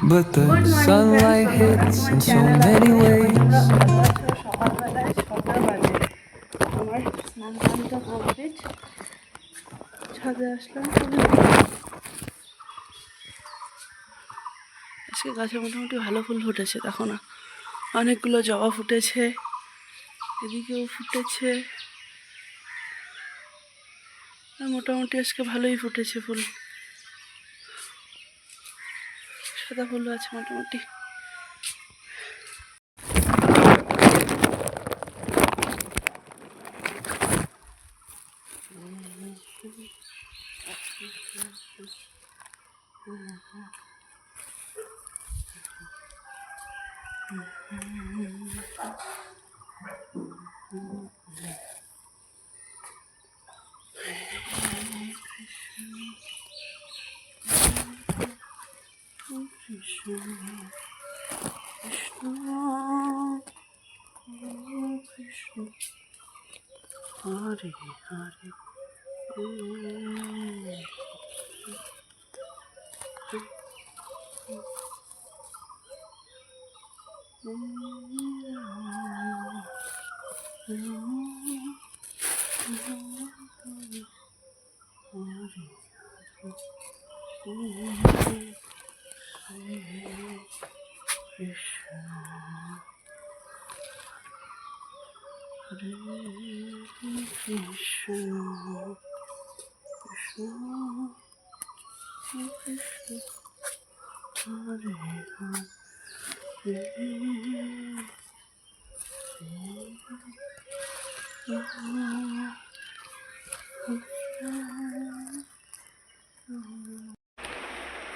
but the sunlight hits in so many ways. সকালবেলায় 6টা বাজে আমার স্নান টানটা কমপ্লিট। ছাদে আসলাম। আজকে গাছে মোটামুটি ভালো ফুল ফুটেছে, দেখো না, অনেকগুলো জবা ফুটেছে, এদিকেও ফুটেছে, মোটামুটি আজকে ভালোই ফুটেছে ফুল। সাদা ফুলও আছে মোটামুটি। হরে হরে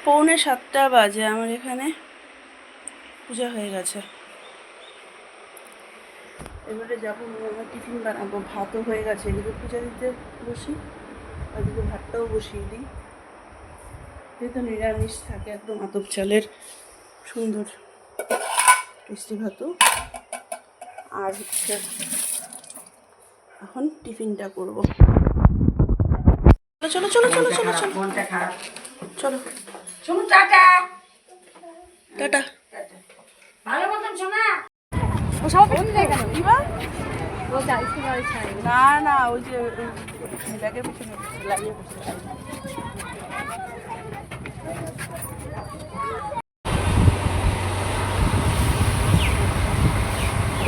পৌনে 7টা বাজে, আমার এখানে পূজা হয়ে গেছে। এবারে যাবো, টিফিন বানাবো, ভাতও হয়ে গেছে, এদিকে পূজা দিতে বসি, ওদিকে ভাতটাও বসিয়ে দিই। যেহেতু নিরামিষ থাকে, একদম আতপ চালের সুন্দর টেস্টি ভাতও। আর হচ্ছে এখন টিফিনটা করবো। চলো চলো চলো চলো চলো চলো চলো, টাটা টাটা। ভালো মতন শোনা। ও সব বন্ধ হয়ে গেল কিবা? ও যাইছে গাড়ি ছাড়ে না, না ওই যে ব্যাগের পিছনে লাগিয়ে বসে।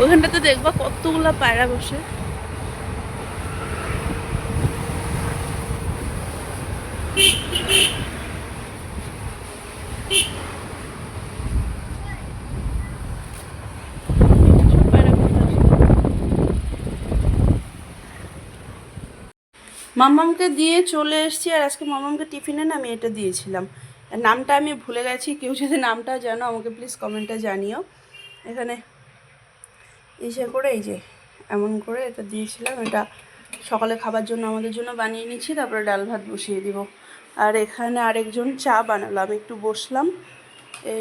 ওখানটাতে দেখবা কতগুলা পায়রা বসে। মাম্মামকে দিয়ে চলে এসেছি। আর আজকে মাম্মামকে টিফিনে না আমি এটা দিয়েছিলাম, নামটা আমি ভুলে গেছি, কেউ যদি নামটা জানো আমাকে প্লিজ কমেন্টে জানিও। এখানে ইসে করে এই যে এমন করে এটা দিয়েছিলাম, এটা সকালে খাবার জন্য আমাদের জন্য বানিয়ে নিচ্ছি, তারপরে ডাল ভাত বসিয়ে দিব। আর এখানে আরেকজন চা বানালো, আমি একটু বসলাম,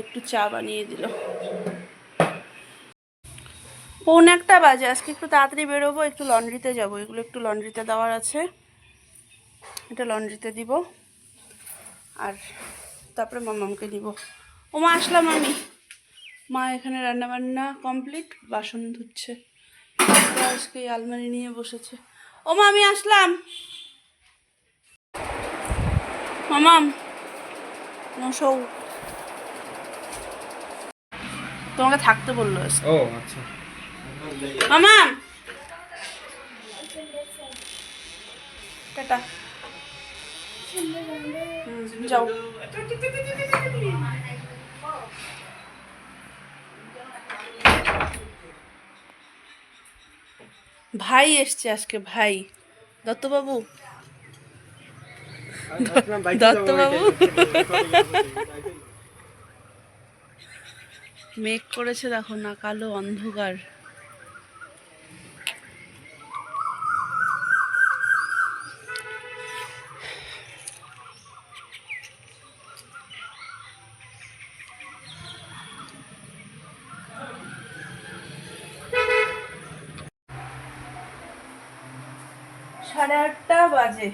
একটু চা বানিয়ে দিল। পৌনে 1টা বাজে, আজকে একটু তাড়াতাড়ি বেরোবো, একটু লন্ড্রিতে যাব, এগুলো একটু লন্ড্রিতে দেওয়ার আছে, এটা লন্ড্রিতে দিব। আর তারপরে মামামকে দিব। ও মা আসলাম আমি। মা এখানে রান্নাবান্না কমপ্লিট, বাসন ধুচ্ছে, আজকে আলমারি নিয়ে বসেছে। ও মা আমি আসলাম। মামাম নসৌ তোমাকে থাকতে বললো। ও আচ্ছা মামাম টাটা, যাও। ভাই এসছে আজকে, ভাই দত্তবাবু, দত্তবাবু মেঘ করেছে দেখো না, কালো অন্ধকার। সাড়ে 8টা বাজে,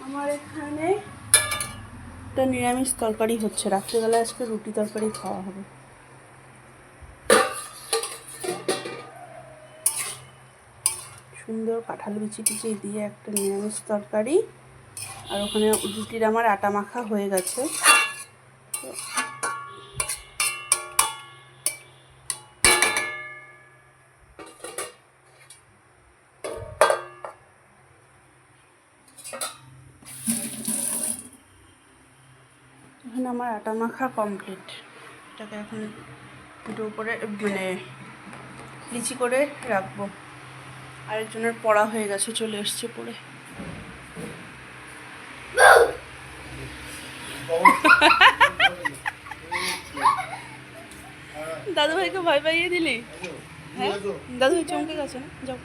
আমার এখানে একটা নিরামিষ তরকারি হচ্ছে, রাত্রেবেলা আজকে রুটি তরকারি খাওয়া হবে। সুন্দর কাঁঠাল বিচি টিচি দিয়ে একটা নিরামিষ তরকারি, আর ওখানে রুটির আমার আটা মাখা হয়ে গেছে। এখানে আমার আটা মাখা কমপ্লিট। এটাকে এখন একটু উপরে মানে লিচি করে রাখবো। আরেকজনের পড়া হয়ে গেছে, চলে এসছে পড়ে। দাদু ভাইকে ভয় পাইয়ে দিলি? হ্যাঁ, দাদু ভাই চমকে গেছে না? যাও।